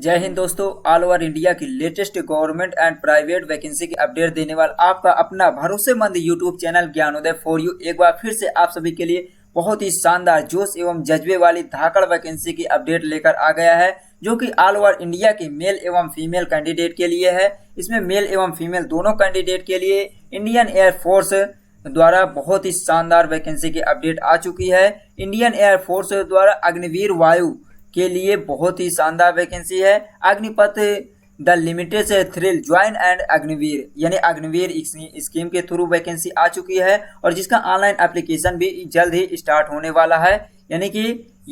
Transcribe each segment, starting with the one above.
जय हिंद दोस्तों। ऑल ओवर इंडिया की latest government and private vacancy की अपडेट देने वाला आपका अपना भरोसेमंद YouTube channel Gyanoday for you एक बार फिर से आप सभी के लिए बहुत ही शानदार जोश एवं जज्बे वाली धाकड़ वैकेंसी की अपडेट लेकर आ गया है, जो कि ऑल ओवर इंडिया के मेल एवं फीमेल कैंडिडेट के लिए है। इसमें मेल एवं फीमेल दोनों कैंडिडेट के लिए इंडियन एयरफोर्स द्वारा बहुत ही शानदार वैकेंसी की अपडेट आ चुकी है। इंडियन एयरफोर्स द्वारा अग्निवीर वायु के लिए बहुत ही शानदार वैकेंसी है। अग्निपथ द लिमिटेड से थ्रिल ज्वाइन एंड अग्निवीर यानी अग्निवीर स्कीम के थ्रू वैकेंसी आ चुकी है और जिसका ऑनलाइन एप्लीकेशन भी जल्द ही स्टार्ट होने वाला है, यानी कि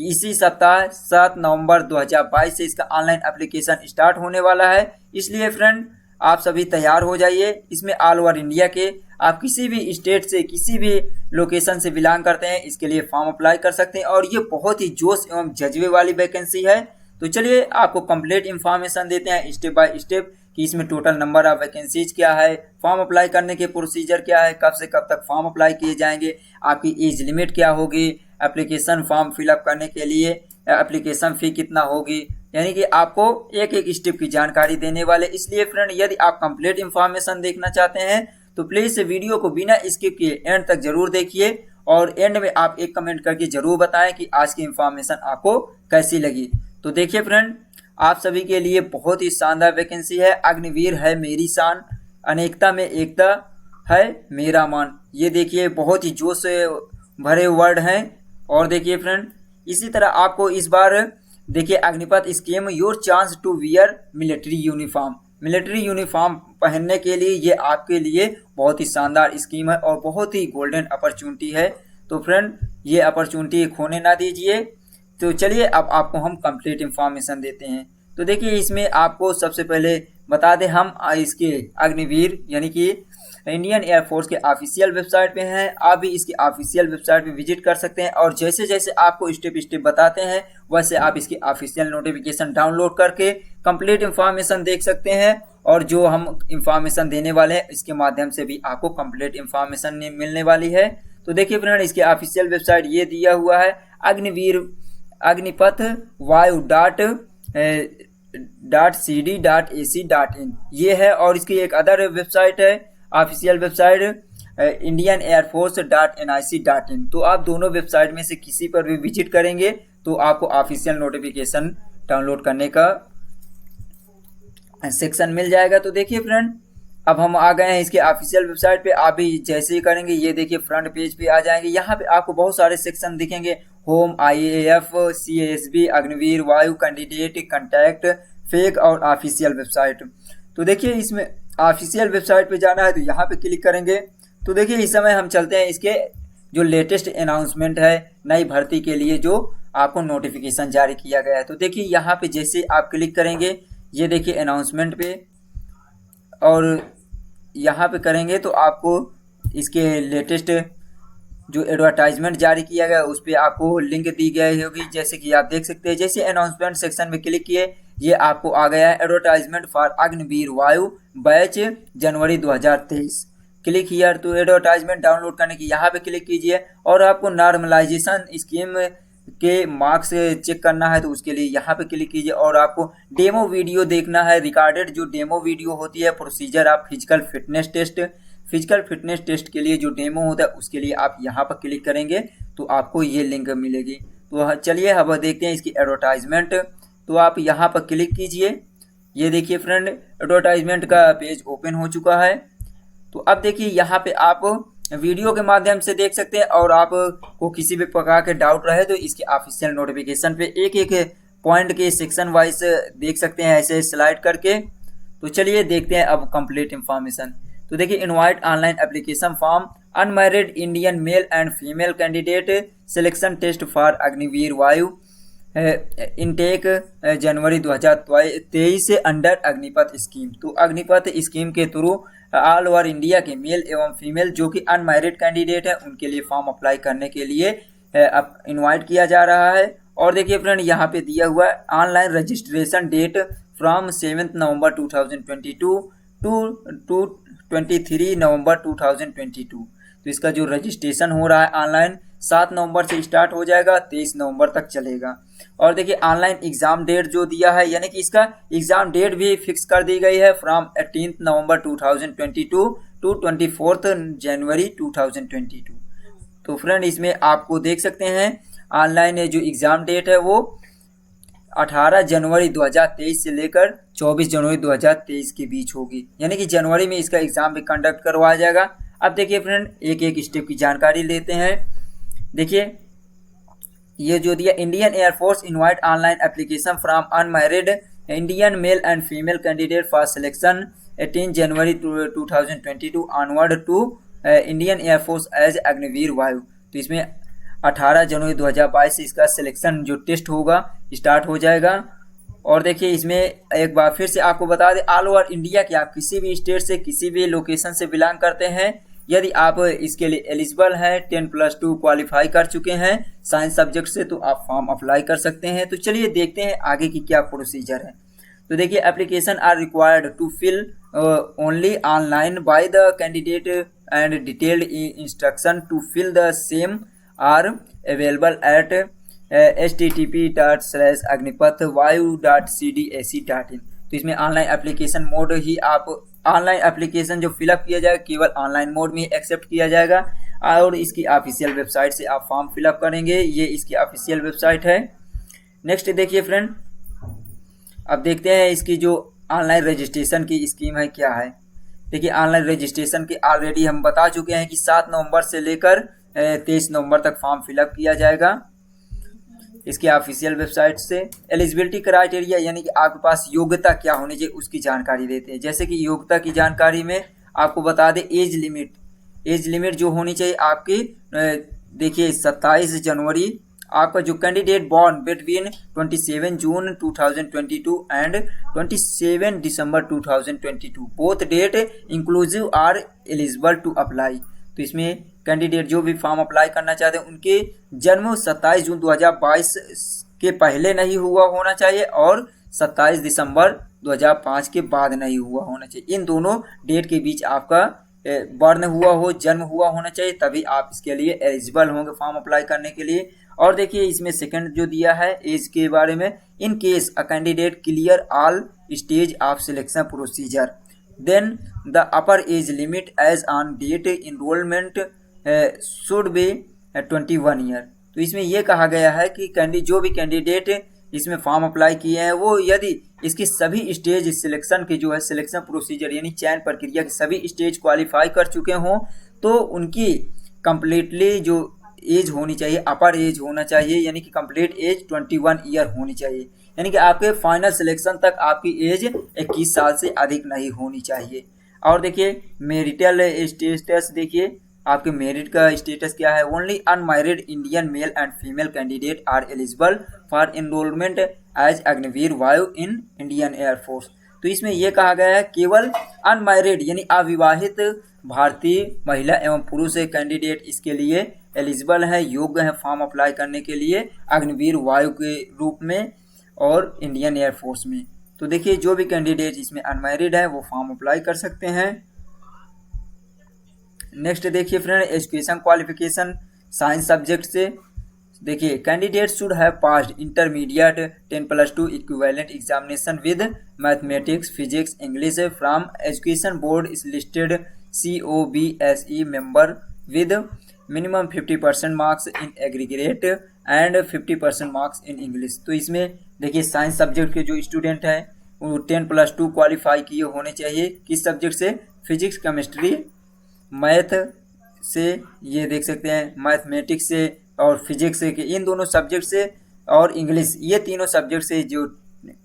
इसी सप्ताह 7 नवंबर 2022 से इसका ऑनलाइन एप्लीकेशन स्टार्ट होने वाला है। इसलिए फ्रेंड आप सभी तैयार हो जाइए। इसमें ऑल ओवर इंडिया के आप किसी भी स्टेट से किसी भी लोकेशन से बिलोंग करते हैं, इसके लिए फॉर्म अप्लाई कर सकते हैं और ये बहुत ही जोश एवं जज्बे वाली वैकेंसी है। तो चलिए आपको कंप्लीट इन्फॉर्मेशन देते हैं स्टेप बाय स्टेप कि इसमें टोटल नंबर ऑफ वैकेंसीज क्या है, फॉर्म अप्लाई करने के प्रोसीजर क्या है, कब से कब तक फॉर्म अप्लाई किए जाएंगे, आपकी एज लिमिट क्या होगी, एप्लीकेशन फॉर्म फिलअप करने के लिए एप्लीकेशन फ़ी कितना होगी, यानी कि आपको एक एक स्टेप की जानकारी देने वाले। इसलिए फ्रेंड यदि आप कंप्लीट इन्फॉर्मेशन देखना चाहते हैं तो प्लीज़ वीडियो को बिना स्किप किए एंड तक जरूर देखिए और एंड में आप एक कमेंट करके जरूर बताएं कि आज की इन्फॉर्मेशन आपको कैसी लगी। तो देखिए फ्रेंड, आप सभी के लिए बहुत ही शानदार वैकेंसी है। अग्निवीर है मेरी शान, अनेकता में एकता है मेरा मान। ये देखिए बहुत ही जोश से भरे वर्ड हैं। और देखिए फ्रेंड, इसी तरह आपको इस बार देखिए Agnipath scheme your chance to wear military uniform. Military uniform पहनने के लिए ये आपके लिए बहुत ही शानदार स्कीम है और बहुत ही गोल्डन अपॉर्चुनिटी है। तो फ्रेंड ये अपॉर्चुनिटी खोने ना दीजिए। तो चलिए अब आपको हम कंप्लीट इंफॉर्मेशन देते हैं। तो देखिए इसमें आपको सबसे पहले बता दें, हम इसके अग्निवीर यानी कि इंडियन एयरफोर्स के ऑफिशियल वेबसाइट पे हैं। आप भी इसकी ऑफिशियल वेबसाइट पे विजिट कर सकते हैं और जैसे जैसे आपको स्टेप स्टेप बताते हैं वैसे आप इसकी ऑफिशियल नोटिफिकेशन डाउनलोड करके कंप्लीट इंफॉर्मेशन देख सकते हैं। और जो हम इंफॉर्मेशन देने वाले हैं इसके माध्यम से भी आपको कंप्लीट इंफॉर्मेशन मिलने वाली है। तो देखिए फ्रेंड, इसके ऑफिशियल वेबसाइट ये दिया हुआ है अग्निपथ वायु .cd.ac.in ये है। और इसकी एक अदर वेबसाइट है, official website Indian air force .nic.in। तो आप दोनों वेबसाइट में से किसी पर भी विजिट करेंगे तो आपको ऑफिशियल नोटिफिकेशन डाउनलोड करने का सेक्शन मिल जाएगा। तो देखिए फ्रेंड, अब हम आ गए हैं इसके ऑफिशियल वेबसाइट पे। आप भी जैसे ही करेंगे ये देखिए फ्रंट पेज पे आ जाएंगे। यहाँ पे आपको बहुत सारे सेक्शन दिखेंगे, होम, IAF, CASB, अग्निवीर वायु, कैंडिडेट, कंटैक्ट, फेक और ऑफिशियल वेबसाइट। तो देखिए इसमें ऑफिशियल वेबसाइट पे जाना है तो यहाँ पे क्लिक करेंगे। तो देखिए इस समय हम चलते हैं इसके जो लेटेस्ट अनाउंसमेंट है नई भर्ती के लिए जो आपको नोटिफिकेशन जारी किया गया है। तो देखिए यहाँ पे जैसे आप क्लिक करेंगे ये देखिए अनाउंसमेंट पे और यहाँ पे करेंगे तो आपको इसके लेटेस्ट जो एडवर्टाइजमेंट जारी किया गया उस पर आपको लिंक दी गई होगी, जैसे कि आप देख सकते हैं। जैसे अनाउंसमेंट सेक्शन में क्लिक किए ये आपको आ गया है एडवर्टाइजमेंट फॉर अग्निवीर वायु बैच जनवरी 2023। Click here. तो एडवर्टाइजमेंट डाउनलोड करने की यहाँ पे क्लिक कीजिए और आपको नॉर्मलाइजेशन स्कीम के मार्क्स चेक करना है तो उसके लिए यहाँ पे क्लिक कीजिए और आपको डेमो वीडियो देखना है। रिकॉर्डेड जो डेमो वीडियो होती है प्रोसीजर आप फिजिकल फिटनेस टेस्ट के लिए जो डेमो होता है उसके लिए आप यहाँ पर क्लिक करेंगे तो आपको ये लिंक मिलेगी। तो चलिए अब देखते हैं इसकी एडवर्टाइजमेंट। तो आप यहाँ पर क्लिक कीजिए। ये देखिए फ्रेंड, एडवर्टाइजमेंट का पेज ओपन हो चुका है। तो अब देखिए यहाँ पे आप वीडियो के माध्यम से देख सकते हैं और आपको किसी भी प्रकार के डाउट रहे तो इसके ऑफिशियल नोटिफिकेशन पे एक एक पॉइंट के सेक्शन वाइज देख सकते हैं ऐसे स्लाइड करके। तो चलिए देखते हैं अब कंप्लीट इंफॉर्मेशन। तो देखिए invite online application form unmarried Indian male and female candidate selection test for Agniveer Vayu intake January 2023 से अंडर अग्निपथ स्कीम। तो अग्निपथ स्कीम के थ्रू ऑल ओवर इंडिया के मेल एवं फीमेल जो कि अनमैरिड कैंडिडेट है उनके लिए फॉर्म अप्लाई करने के लिए इनवाइट किया जा रहा है। और देखिए फ्रेंड यहाँ पे दिया हुआ है online registration date from 7 November 2022 to 23 November 2022। तो इसका जो रजिस्ट्रेशन हो रहा है ऑनलाइन 7 नवंबर से स्टार्ट हो जाएगा, 23 नवंबर तक चलेगा। और देखिए ऑनलाइन एग्जाम डेट जो दिया है, यानी कि इसका एग्जाम डेट भी फिक्स कर दी गई है फ्रॉम 18 नवंबर 2022 टू 24 जनवरी 2022। तो फ्रेंड इसमें आपको देख सकते हैं ऑनलाइन जो एग्जाम डेट है वो 18 जनवरी 2023 से लेकर 24 जनवरी 2023 के बीच होगी, यानी कि जनवरी में इसका एग्जाम भी कंडक्ट करवाया जाएगा। अब देखिए फ्रेंड एक एक स्टेप की जानकारी लेते हैं। देखिए ये जो दिया, Indian air force invite online application from unmarried Indian male and female candidate for selection 18 January 2022 onward to Indian air force as Agniveer Vayu. तो इसमें 18 जनवरी 2022 से इसका सिलेक्शन जो टेस्ट होगा स्टार्ट हो जाएगा। और देखिए इसमें एक बार फिर से आपको बता दें, ऑल ओवर इंडिया के आप किसी भी स्टेट से किसी भी लोकेशन से बिलोंग करते हैं, यदि आप इसके लिए एलिजिबल हैं, 10+2 क्वालिफाई कर चुके हैं साइंस सब्जेक्ट से, तो आप फॉर्म अप्लाई कर सकते हैं। तो चलिए देखते हैं आगे की क्या प्रोसीजर है। तो देखिए application are required to fill only online by the candidate and detailed instruction to fill the same are available at http://agnipath.vayu.cdac.in। तो इसमें ऑनलाइन एप्लीकेशन मोड ही आप ऑनलाइन एप्लीकेशन जो फिलअप किया जाएगा केवल ऑनलाइन मोड में एक्सेप्ट किया जाएगा, और इसकी ऑफिशियल वेबसाइट से आप फॉर्म फिलअप करेंगे। ये इसकी ऑफिशियल वेबसाइट है। नेक्स्ट देखिए फ्रेंड, अब देखते हैं इसकी जो ऑनलाइन रजिस्ट्रेशन की स्कीम है क्या है। देखिए ऑनलाइन रजिस्ट्रेशन की ऑलरेडी हम बता चुके हैं कि 7 नवंबर से लेकर 23 नवंबर तक फॉर्म फिलअप किया जाएगा इसकी ऑफिशियल वेबसाइट से। एलिजिबिलिटी क्राइटेरिया, यानी कि आपके पास योग्यता क्या होनी चाहिए उसकी जानकारी देते हैं। जैसे कि योग्यता की जानकारी में आपको बता दें एज लिमिट जो होनी चाहिए आपकी, देखिए 27 जनवरी आपका जो candidate born between 27 June 2022 and 27 December 2022 both date inclusive are eligible to apply. तो इसमें कैंडिडेट जो भी फॉर्म अप्लाई करना चाहते हैं उनके जन्म 27 जून 2022 के पहले नहीं हुआ होना चाहिए और 27 दिसंबर 2005 के बाद नहीं हुआ होना चाहिए। इन दोनों डेट के बीच आपका बर्न हुआ हो, जन्म हुआ होना चाहिए, तभी आप इसके लिए एलिजिबल होंगे फॉर्म अप्लाई करने के लिए। और देखिए इसमें सेकंड जो दिया है एज के बारे में, in case a candidate clear all stage of selection procedure then the upper age limit age on date enrolment should be 21 year. तो इसमें यह कहा गया है कि जो भी कैंडिडेट इसमें फॉर्म अप्लाई किए हैं वो यदि इसकी सभी स्टेज सिलेक्शन के जो है सिलेक्शन प्रोसीजर यानी चयन प्रक्रिया के सभी स्टेज क्वालिफाई कर चुके हों, तो उनकी कंप्लीटली जो एज होनी चाहिए अपर एज होना चाहिए, यानी कि कंप्लीट एज 21 ईयर होनी चाहिए, यानी कि आपके फाइनल सिलेक्शन तक आपकी एज 21 साल से अधिक नहीं होनी चाहिए। और देखिए मेरिटल स्टेटस, देखिए आपके मेरिट का स्टेटस क्या है। Only unmarried Indian male and female candidate are eligible for enrolment as Agniveer Vayu in Indian air force. तो इसमें यह कहा गया है केवल अनमैरिड यानी अविवाहित भारतीय महिला एवं पुरुष कैंडिडेट इसके लिए एलिजिबल है, योग्य है फॉर्म अप्लाई करने के लिए अग्निवीर वायु के रूप में और इंडियन एयरफोर्स में। तो देखिए जो भी कैंडिडेट इसमें अनमैरिड है वो फॉर्म अप्लाई कर सकते हैं। नेक्स्ट देखिए friend, education qualification science subject से देखिए candidate should have passed intermediate 10+2 equivalent examination with mathematics physics English from education board is listed COBSE member with minimum 50% marks in aggregate and 50% marks in English. तो इसमें देखिए science subject के जो student हैं वो 10+2 qualify किए होने चाहिए। किस सब्जेक्ट से? फिजिक्स केमिस्ट्री मैथ से, ये देख सकते हैं मैथमेटिक्स से और फिजिक्स से, कि इन दोनों सब्जेक्ट से और इंग्लिश, ये तीनों सब्जेक्ट से जो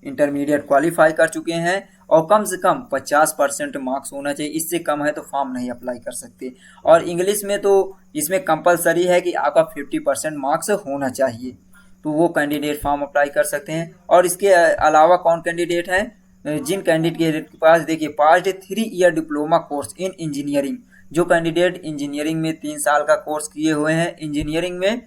इंटरमीडिएट क्वालिफाई कर चुके हैं और कम से कम 50% मार्क्स होना चाहिए। इससे कम है तो फॉर्म नहीं अप्लाई कर सकते। और इंग्लिश में तो इसमें कंपलसरी है कि आपका 50% मार्क्स होना चाहिए, तो वो कैंडिडेट फॉर्म अप्लाई कर सकते हैं। और इसके अलावा कौन कैंडिडेट हैं? जिन कैंडिडेट के पास देखिए passed 3 year diploma course in engineering, जो कैंडिडेट इंजीनियरिंग में 3 साल का कोर्स किए हुए हैं, इंजीनियरिंग में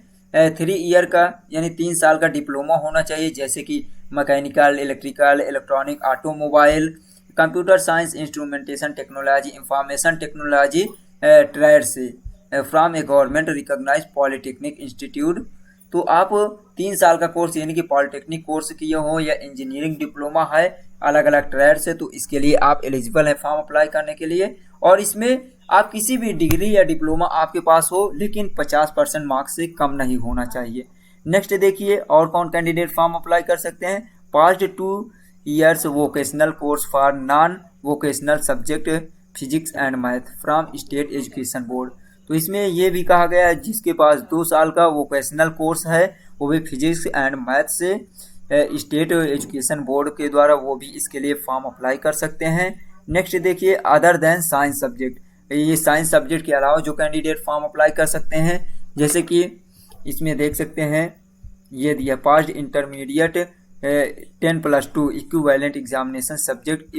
3 ईयर का यानी 3 साल का डिप्लोमा होना चाहिए, जैसे कि mechanical, electrical, electronic, automobile, computer science, instrumentation technology, information technology trade से, from a government recognize polytechnic institute. तो आप 3 साल का कोर्स यानी कि पॉलिटेक्निक कोर्स किए हो या इंजीनियरिंग डिप्लोमा है अलग अलग ट्रेड से, तो इसके लिए आप एलिजिबल है फॉर्म अप्लाई करने के लिए। और इसमें आप किसी भी डिग्री या डिप्लोमा आपके पास हो, लेकिन 50% मार्क्स से कम नहीं होना चाहिए। नेक्स्ट देखिए और कौन कैंडिडेट फॉर्म अप्लाई कर सकते हैं। Past 2 years vocational course for non vocational subject physics and math from state education board. तो इसमें ये भी कहा गया है जिसके पास 2 साल का वोकेशनल कोर्स है वो भी फिजिक्स एंड मैथ से स्टेट एजुकेशन बोर्ड के द्वारा, वो भी इसके लिए फॉर्म अप्लाई कर सकते हैं। नेक्स्ट देखिए अदर देन साइंस सब्जेक्ट, ये साइंस सब्जेक्ट के अलावा जो कैंडिडेट फॉर्म अप्लाई कर सकते हैं, जैसे कि इसमें देख सकते हैं ये दिया passed intermediate 10+2 equivalent examination subject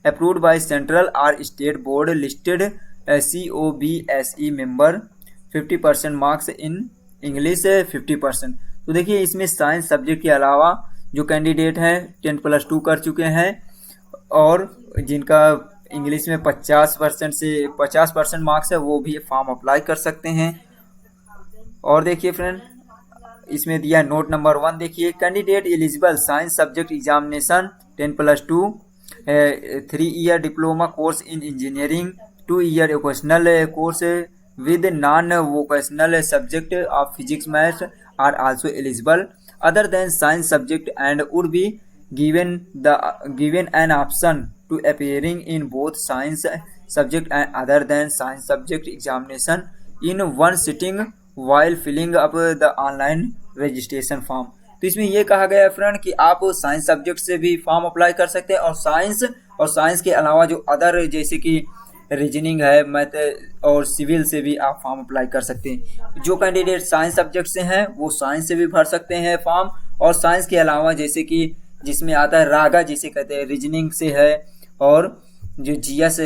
approved by central और state board listed COBSE member 50% marks in English 50%। तो देखिए इसमें साइंस सब्जेक्ट के अलावा जो कैंडिडेट हैं 10+2 कर चुके हैं और जिनका इंग्लिश में 50% मार्क्स है वो भी फॉर्म अप्लाई कर सकते हैं। और देखिए फ्रेंड इसमें दिया नोट नंबर 1, देखिए candidate eligible science subject examination 10+2 3 year diploma course in engineering 2 year vocational course with non vocational subject of physics maths are also eligible other than science subject and would be given an option to appearing in both science subject and other than science subject examination in one sitting while filling up the online registration form। तो इसमें ये कहा गया है friend कि आप science subject से भी फॉर्म अप्लाई कर सकते हैं और साइंस के अलावा जो अदर जैसे कि रीजनिंग है, मैथ और सिविल से भी आप फॉर्म अप्लाई कर सकते हैं। जो कैंडिडेट साइंस सब्जेक्ट से हैं वो साइंस से भी भर सकते हैं फॉर्म, और साइंस के अलावा जैसे कि जिसमें आता है रागा जिसे कहते हैं रीजनिंग से है और जो जीएस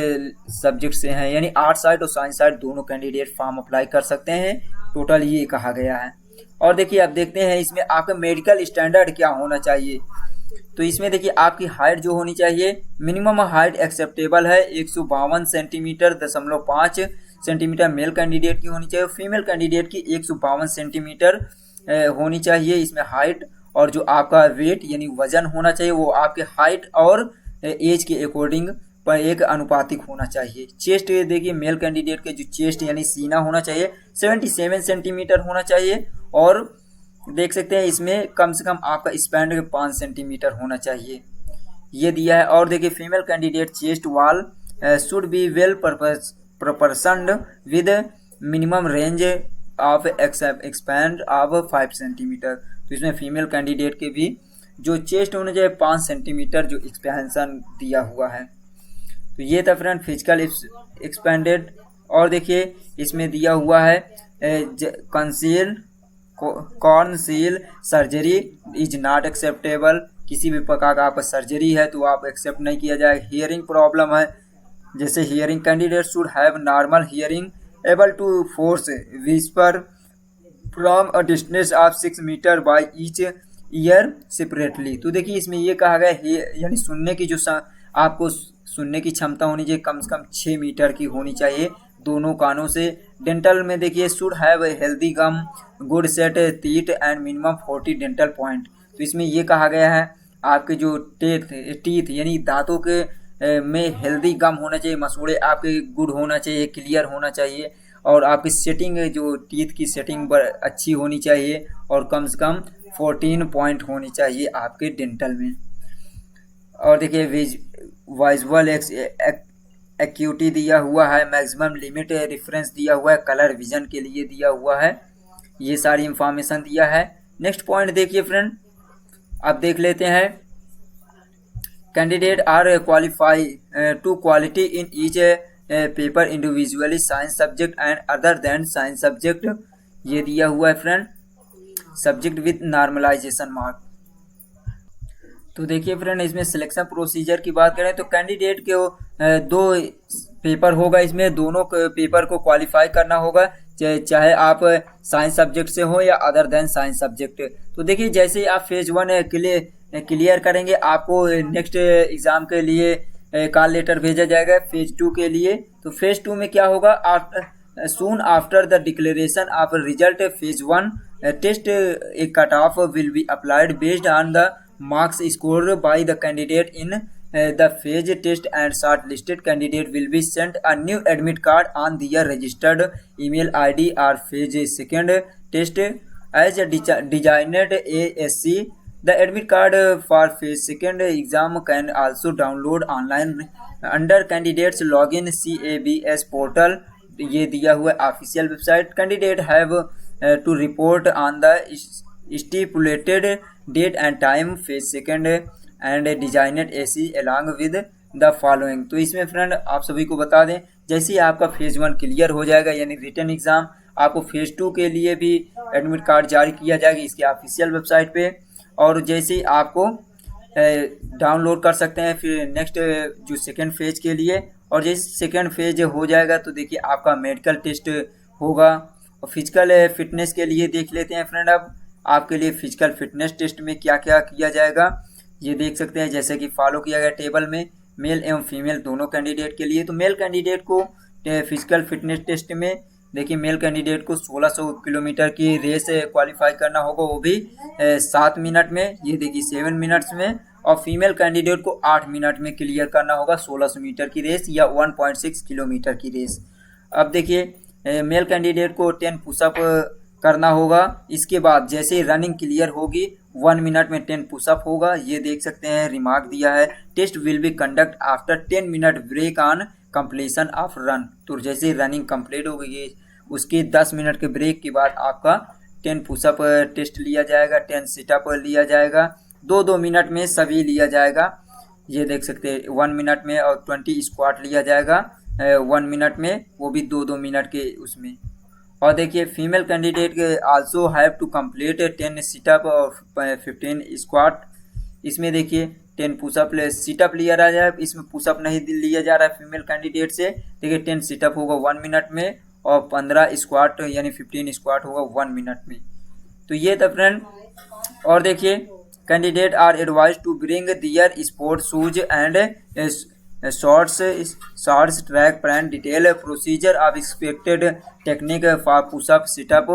सब्जेक्ट से हैं यानी आर्ट साइड और साइंस साइड दोनों कैंडिडेट फॉर्म अप्लाई कर सकते हैं। टोटल ये कहा गया है। और देखिए अब देखते हैं इसमें आपका मेडिकल स्टैंडर्ड क्या होना चाहिए। तो इसमें देखिए आपकी हाइट जो होनी चाहिए, मिनिमम हाइट एक्सेप्टेबल है 152 सेंटीमीटर 5 सेंटीमीटर मेल कैंडिडेट की होनी चाहिए, फीमेल कैंडिडेट की 152 सेंटीमीटर होनी चाहिए इसमें हाइट। और जो आपका वेट यानी वजन होना चाहिए वो आपके हाइट और एज के अकॉर्डिंग पर एक अनुपातिक होना चाहिए। चेस्ट देखिए मेल कैंडिडेट के जो चेस्ट यानी सीना होना चाहिए 77 सेंटीमीटर होना चाहिए, और देख सकते हैं इसमें कम से कम आपका स्पैन 5 सेंटीमीटर होना चाहिए, ये दिया है। और देखिए female candidate chest wall should be well proportioned with minimum range of expand of 5 centimetre. तो इसमें फीमेल कैंडिडेट के भी जो चेस्ट होना चाहिए 5 सेंटीमीटर जो एक्सपेंशन दिया हुआ है। तो ये था फ्रेंड फिजिकल एक्सपेंडेड। और देखिए इसमें दिया हुआ है council surgery is not acceptable, किसी भी प्रकार का आपका सर्जरी है तो आप एक्सेप्ट नहीं किया जाएगा। हियरिंग प्रॉब्लम है जैसे hearing candidate should have normal hearing able to force whisper from a distance of 6 metre by each ear separately. तो देखिए इसमें ये कहा गया है यानी सुनने की जो आपको सुनने की क्षमता होनी चाहिए कम से कम 6 मीटर की होनी चाहिए दोनों कानों से। डेंटल में देखिए should have healthy gum good set teeth and minimum 40 dental point. तो इसमें ये कहा गया है आपके जो टीथ यानी दांतों के में हेल्दी गम होना चाहिए, मसूड़े आपके गुड होना चाहिए, क्लियर होना चाहिए, और आपकी सेटिंग जो टीथ की सेटिंग अच्छी होनी चाहिए और कम से कम 14 पॉइंट होनी चाहिए आपके डेंटल में। और देखिए विजुअल एक्यूटी दिया हुआ है, मैक्सिमम लिमिट रेफरेंस दिया हुआ है, कलर विजन के लिए दिया हुआ है, ये सारी इंफॉर्मेशन दिया है। नेक्स्ट पॉइंट देखिए फ्रेंड, अब देख लेते हैं candidate are qualify to quality in each paper individually science subject and other than science subject, ये दिया हुआ है friend, subject with normalisation mark. तो देखिए फ्रेंड इसमें सिलेक्शन प्रोसीजर की बात करें तो कैंडिडेट के 2 पेपर होगा, इसमें दोनों पेपर को क्वालिफाई करना होगा चाहे आप साइंस सब्जेक्ट से हो या अदर देन साइंस सब्जेक्ट। तो देखिए जैसे आप फेज 1 क्लियर करेंगे आपको नेक्स्ट एग्जाम के लिए कॉल लेटर भेजा जाएगा फेज 2 के लिए। तो फेज 2 में क्या होगा, soon after the declaration of result phase 1 test, a cutoff will be applied based on the marks scored by the candidate in the phase test, and shortlisted candidate will be sent a new admit card on their registered email id or phase second test as a designated ASC. The admit card for phase second exam can also download online under candidates login CABS portal. ये दिया हुआ official website. Candidate have to report on the stipulated date and time phase second and designed AC along with the following. तो इसमें friend आप सभी को बता दें, जैसे ही आपका फेज 1 क्लियर हो जाएगा यानी रिटन एग्जाम, आपको फेज 2 के लिए भी एडमिट कार्ड जारी किया जाएगा इसके ऑफिशियल वेबसाइट पे. और जैसे ही आपको डाउनलोड कर सकते हैं फिर नेक्स्ट जो सेकेंड फेज के लिए. और जैसे सेकेंड फेज हो जाएगा तो देखिए आपका मेडिकल टेस्ट होगा. और फिजिकल फिटनेस के लिए देख लेते हैं फ्रेंड. अब आपके लिए फिजिकल फिटनेस टेस्ट में क्या क्या किया जाएगा ये देख सकते हैं. जैसे कि फॉलो किया गया टेबल में मेल एवं फीमेल दोनों कैंडिडेट के लिए. तो मेल कैंडिडेट को फिजिकल फिटनेस टेस्ट में देखिए मेल कैंडिडेट को 1600 किलोमीटर की रेस क्वालिफाई करना होगा, वो भी 7 मिनट में, ये देखिए 7 मिनट्स में. और फीमेल कैंडिडेट को 8 मिनट में क्लियर करना होगा 1600 मीटर की रेस या 1.6 किलोमीटर की रेस. अब देखिए मेल कैंडिडेट को 10 पुशअप करना होगा. इसके बाद जैसे रनिंग क्लियर होगी 1 मिनट में 10 पुशअप होगा. ये देख सकते हैं रिमार्क दिया है, test will be conduct after 10 minute break on completion of run. तो जैसे रनिंग कंप्लीट हो गई उसके 10 मिनट के ब्रेक के बाद आपका 10 पुशअप टेस्ट लिया जाएगा, 10 सिटअप लिया जाएगा, 2-2 मिनट में सभी लिया जाएगा. ये देख सकते हैं 1 मिनट में. और 20 स्क्वाट लिया जाएगा 1 मिनट में, वो भी 2-2 मिनट के उसमें. और देखिए female candidate also have to complete 10 sit up और 15 स्क्वाट. इसमें देखिए 10 पुशअप सिटअप लिया जा रहा है, इसमें पुशअप नहीं लिया जा रहा है फीमेल कैंडिडेट से. देखिए 10 सिटअप होगा 1 मिनट में और 15 स्क्वाट यानी 15 स्क्वाट होगा 1 मिनट में. तो ये था फ्रेंड. और देखिए candidate are advise to bring their sport shoes and shorts track pant detail procedure of expected technique for push up sit up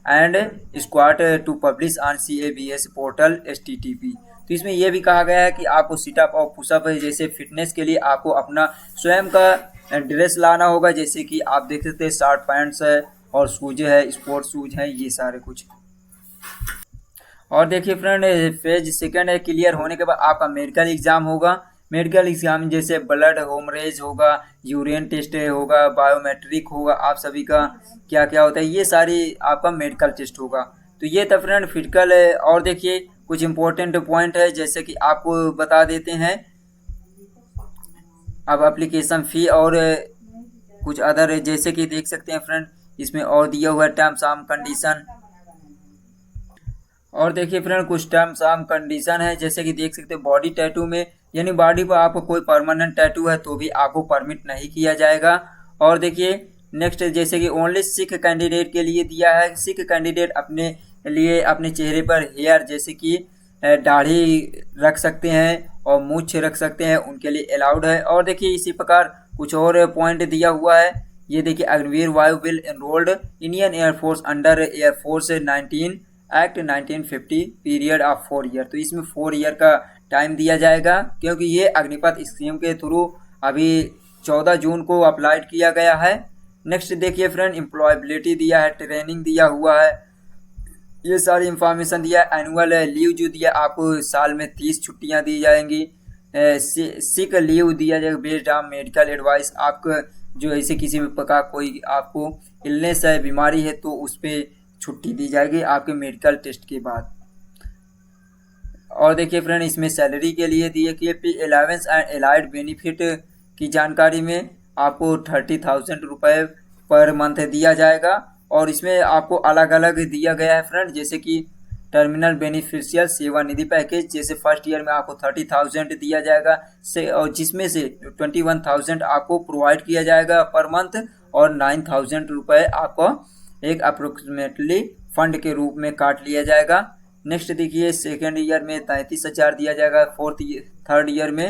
and squat to publish on CABS portal HTTP. तो इसमें यह भी कहा गया है कि आपको सिटअप और पुशअप जैसे फिटनेस के लिए आपको अपना स्वयं का ड्रेस लाना होगा. जैसे कि आप देख सकते हैं शॉर्ट पैंट्स है और शूज है, स्पोर्ट्स शूज है, ये सारे कुछ. और देखिए फ्रेंड फेज सेकेंड क्लियर होने के बाद आपका मेडिकल एग्जाम होगा. मेडिकल एग्जाम जैसे ब्लड होमरेज होगा, यूरिन टेस्ट होगा, बायोमेट्रिक होगा, आप सभी का क्या क्या होता है ये सारी आपका मेडिकल टेस्ट होगा. तो ये था फ्रेंड फिजिकल. और देखिए कुछ इंपॉर्टेंट पॉइंट है जैसे कि आपको बता देते हैं. अब एप्लीकेशन फ़ी और कुछ अदर जैसे कि देख सकते हैं फ्रेंड इसमें और दिया हुआ है टर्म्स एंड कंडीशन. और देखिए फ्रेंड कुछ टर्म्स एंड कंडीशन है जैसे कि देख सकते हैं बॉडी टैटू में यानी बॉडी पर आपको कोई परमानेंट टैटू है तो भी आपको परमिट नहीं किया जाएगा. और देखिए नेक्स्ट जैसे कि ओनली सिख कैंडिडेट के लिए दिया है. सिख कैंडिडेट अपने लिए अपने चेहरे पर हेयर जैसे कि दाढ़ी रख सकते हैं और मूंछ रख सकते हैं, उनके लिए अलाउड है. और देखिए इसी प्रकार कुछ और पॉइंट दिया हुआ है. ये देखिए Agniveer Vayu will enrolled Indian air force under air force 19 act 1950 period of 4 year. तो इसमें 4 ईयर का टाइम दिया जाएगा क्योंकि ये अग्निपथ स्कीम के थ्रू अभी 14 जून को अप्लाइड किया गया है. नेक्स्ट देखिए फ्रेंड एम्प्लॉयबिलिटी दिया है, ट्रेनिंग दिया हुआ है, ये सारी इंफॉर्मेशन दिया है. एनुअल लीव जो दिया आपको साल में 30 छुट्टियां दी जाएंगी. सिक लीव दिया जाएगा बेस्ड ऑन मेडिकल एडवाइस. आपको जो ऐसे किसी भी प्रकार कोई आपको इलनेस है, बीमारी है तो उस पर छुट्टी दी जाएगी आपके मेडिकल टेस्ट के बाद. और देखिए फ्रेंड इसमें सैलरी के लिए दिए कि अलावेंस एंड एलाइड बेनिफिट की जानकारी में आपको 30,000 रुपये पर मंथ दिया जाएगा. और इसमें आपको अलग अलग दिया गया है फ्रेंड जैसे कि टर्मिनल बेनिफिशियल सेवानिधि पैकेज जैसे फर्स्ट ईयर में आपको 30,000 दिया जाएगा से और जिसमें से 21,000 आपको प्रोवाइड किया जाएगा पर मंथ और 9,000 रुपये आपको एक अप्रोक्सीमेटली फंड के रूप में काट लिया जाएगा. नेक्स्ट देखिए सेकेंड ईयर में 33,000 दिया जाएगा, थर्ड ईयर में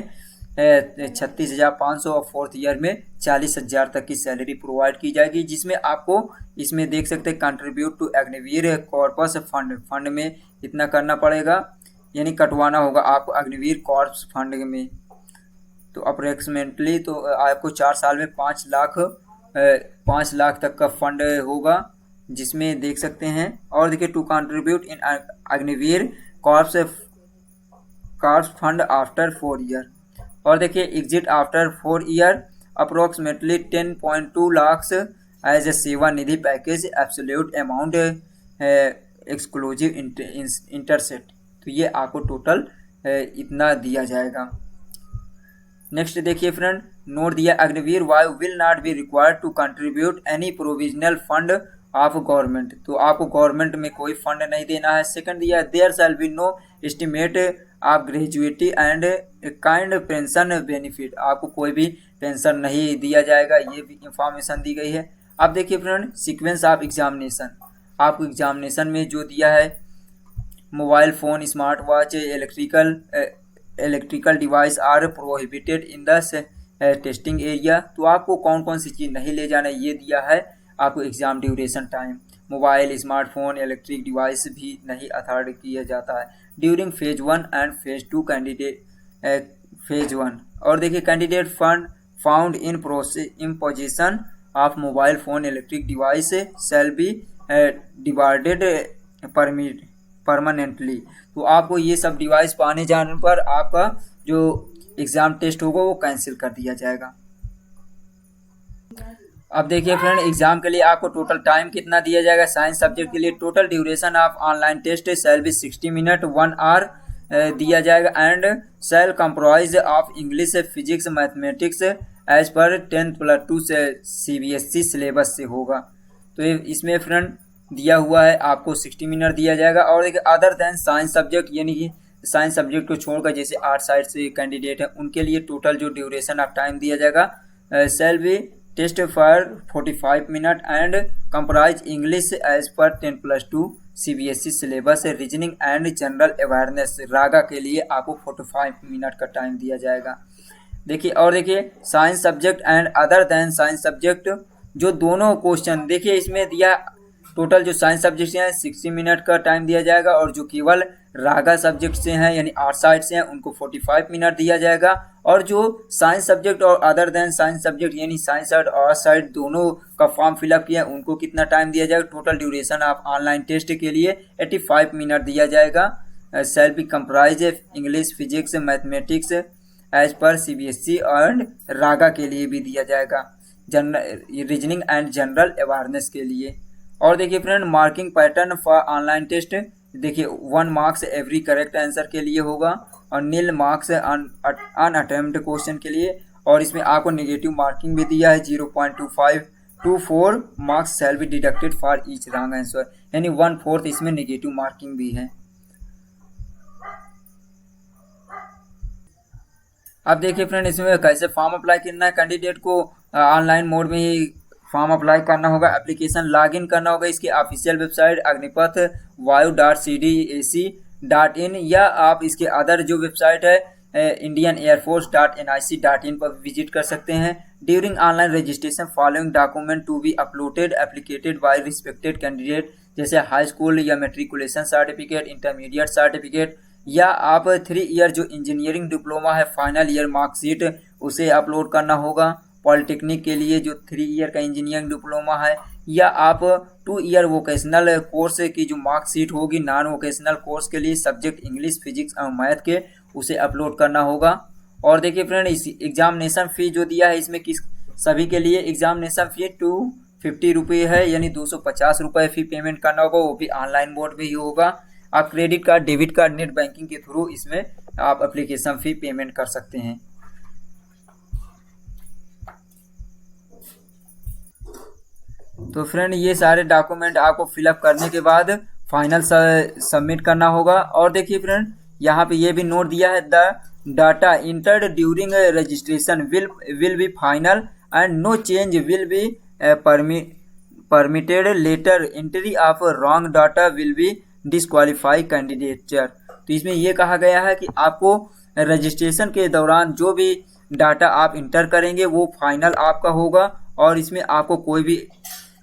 36,500 और 4th ईयर में 40,000 तक की सैलरी प्रोवाइड की जाएगी, जिसमें आपको इसमें देख सकते हैं contribute to Agniveer corpus fund में इतना करना पड़ेगा, यानी कटवाना होगा आपको अग्निवीर कॉर्प्स फंड में। तो अप्रोक्सीमेटली तो आपको 4 साल में 5 लाख तक का फंड होगा, जिसमें देख सकते हैं। और देखिए to contribute in Agniveer corps fund after 4 year. और देखिए exit after 4 year approximately 10.2 lakh as a Seva Nidhi package absolute amount exclusive interest. तो ये आपको टोटल इतना दिया जाएगा। नेक्स्ट देखिए फ्रेंड, नोट दिया Agniveer Vayu will not be required to contribute any provisional fund of government. तो आपको गवर्नमेंट में कोई फंड नहीं देना है। सेकंड दिया there shall be no estimate of gratuity and kind pension benefit. आपको कोई भी पेंशन नहीं दिया जाएगा, ये भी इंफॉर्मेशन दी गई है। अब देखिए फ्रेंड सीक्वेंस ऑफ एग्जामिनेशन, आपको एग्जामिनेशन में जो दिया है mobile phone, smart watch, electrical device are prohibited in the testing area. तो आपको कौन कौन सी चीज़ नहीं ले जाना ये दिया है आपको। Exam duration time, mobile, smartphone, electric device भी नहीं अथॉर्ड किया जाता है during phase 1 and phase 2 candidate phase 1। और देखिए candidate fund found in position of mobile phone electric device shall be divided permanently. तो आपको ये सब डिवाइस पाने जाने पर आपका जो एग्ज़ाम टेस्ट होगा वो कैंसिल कर दिया जाएगा। अब देखिए फ्रेंड एग्जाम के लिए आपको टोटल टाइम कितना दिया जाएगा। साइंस सब्जेक्ट के लिए total duration of online test shall be 60 minute 1 hour दिया जाएगा and shall comprise of English, physics, mathematics as per 10+2 से CBSE सिलेबस से होगा। तो इसमें फ्रेंड दिया हुआ है आपको 60 मिनट दिया जाएगा। और देखिए अदर दैन साइंस सब्जेक्ट, यानी कि साइंस सब्जेक्ट को छोड़कर जैसे आर्ट साइड से कैंडिडेट है उनके लिए टोटल जो ड्यूरेशन ऑफ टाइम दिया जाएगा shall be test for 45 minute and comprise English as per 10+2 CBSE syllabus. Reasoning and general awareness रागा के लिए आपको 45 मिनट का टाइम दिया जाएगा। देखिए और देखिए science subject and other than science subject जो दोनों क्वेश्चन देखिए इसमें दिया टोटल जो साइंस सब्जेक्ट से हैं 60 मिनट का टाइम दिया जाएगा और जो केवल रागा सब्जेक्ट से हैं यानी आर्ट साइड से हैं उनको 45 मिनट दिया जाएगा। और जो साइंस सब्जेक्ट और अदर देन साइंस सब्जेक्ट यानी साइंस साइड और आर्ट साइड दोनों का फॉर्म फिलअप किया उनको कितना टाइम दिया जाएगा। Total duration of online test के लिए 85 मिनट दिया जाएगा। Shall be comprise English, physics, mathematics as per CBSE and रागा के लिए भी दिया जाएगा, रीजनिंग एंड जनरल अवेयरनेस के लिए। और देखिए friend marking pattern for online test देखिए 1 मार्क्स एवरी करेक्ट आंसर के लिए होगा और 0 मार्क्स अनअटेम्प्ट क्वेश्चन के लिए। और इसमें आपको नेगेटिव मार्किंग भी दिया है 0.2524 marks shall be deducted for each wrong answer, यानी 1/4 इसमें नेगेटिव मार्किंग भी है। अब देखिए फ्रेंड इसमें कैसे फॉर्म अप्लाई करना है। कैंडिडेट को ऑनलाइन मोड में ही फॉर्म अप्लाई करना होगा। एप्लीकेशन लॉगिन करना होगा इसकी ऑफिशियल वेबसाइट अग्निपथ वायु.cdac.in या आप इसके अदर जो वेबसाइट है indianairforce.nic.in पर विजिट कर सकते हैं। During online registration following document to be uploaded applicated by respected candidate, जैसे हाई स्कूल या मेट्रिकुलेशन सर्टिफिकेट, इंटरमीडिएट सर्टिफिकेट, या आप 3 ईयर जो इंजीनियरिंग डिप्लोमा है फाइनल ईयर मार्कशीट उसे अपलोड करना होगा। पॉलिटेक्निक के लिए जो 3 ईयर का इंजीनियरिंग डिप्लोमा है, या आप 2 ईयर वोकेशनल कोर्स की जो मार्कशीट होगी नॉन वोकेशनल कोर्स के लिए सब्जेक्ट इंग्लिश, फिजिक्स और मैथ के, उसे अपलोड करना होगा। और देखिए फ्रेंड इस एग्जामिनेशन फ़ी जो दिया है इसमें किस सभी के लिए एग्जामिनेशन फ़ी 250 रुपये है, यानी 250 रुपये फ़ी पेमेंट करना होगा, वो भी ऑनलाइन मोड में ही होगा। आप credit card, debit card, net banking के थ्रू इसमें आप एप्लीकेशन फ़ी पेमेंट कर सकते हैं। तो फ्रेंड ये सारे डॉक्यूमेंट आपको फिलअप करने के बाद फाइनल सबमिट करना होगा। और देखिए फ्रेंड यहाँ पे ये भी नोट दिया है the data entered during registration will be final and no change will be permitted later entry of wrong data will be disqualify candidature. तो इसमें ये कहा गया है कि आपको रजिस्ट्रेशन के दौरान जो भी डाटा आप इंटर करेंगे वो फाइनल आपका होगा और इसमें आपको कोई भी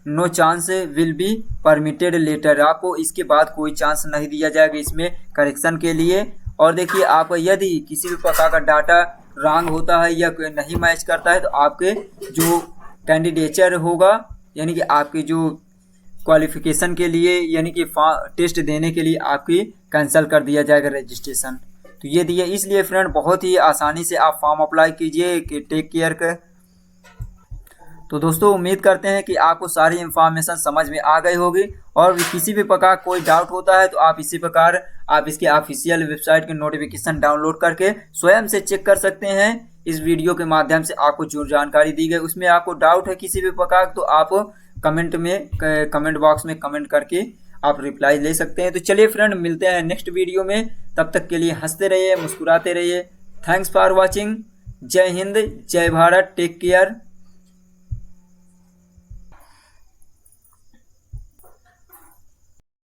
no chance will be permitted later, आपको इसके बाद कोई चांस नहीं दिया जाएगा इसमें करेक्शन के लिए। और देखिए आपका यदि किसी भी प्रकार का डाटा रॉन्ग होता है या नहीं मैच करता है तो आपके जो कैंडिडेचर होगा यानी कि आपके जो क्वालिफिकेशन के लिए यानी कि टेस्ट देने के लिए आपकी कैंसिल कर दिया जाएगा रजिस्ट्रेशन। तो ये दिए, इसलिए फ्रेंड बहुत ही आसानी से आप फॉर्म अप्लाई कीजिए कि टेक केयर का। तो दोस्तों उम्मीद करते हैं कि आपको सारी इन्फॉर्मेशन समझ में आ गई होगी और किसी भी प्रकार कोई डाउट होता है तो आप इसी प्रकार आप इसके ऑफिशियल वेबसाइट के नोटिफिकेशन डाउनलोड करके स्वयं से चेक कर सकते हैं। इस वीडियो के माध्यम से आपको जो जानकारी दी गई उसमें आपको डाउट है किसी भी प्रकार तो आप कमेंट बॉक्स में कमेंट करके आप रिप्लाई ले सकते हैं। तो चलिए फ्रेंड मिलते हैं नेक्स्ट वीडियो में, तब तक के लिए हंसते रहिए मुस्कुराते रहिए। Thanks for watching. जय हिंद, जय भारत, टेक केयर।